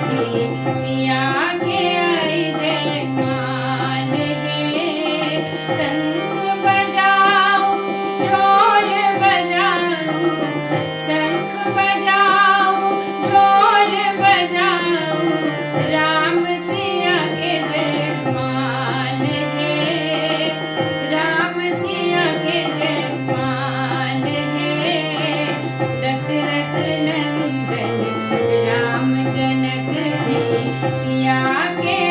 दी, सिया के आई जयमाल है। शंख बजाओ ढोल बजाओ, शंख बजाओ ढोल बजाओ, राम सिया के जयमाल है। राम सिया के जयमाल है। दशरथ नंदन राम जनक दे, सिया के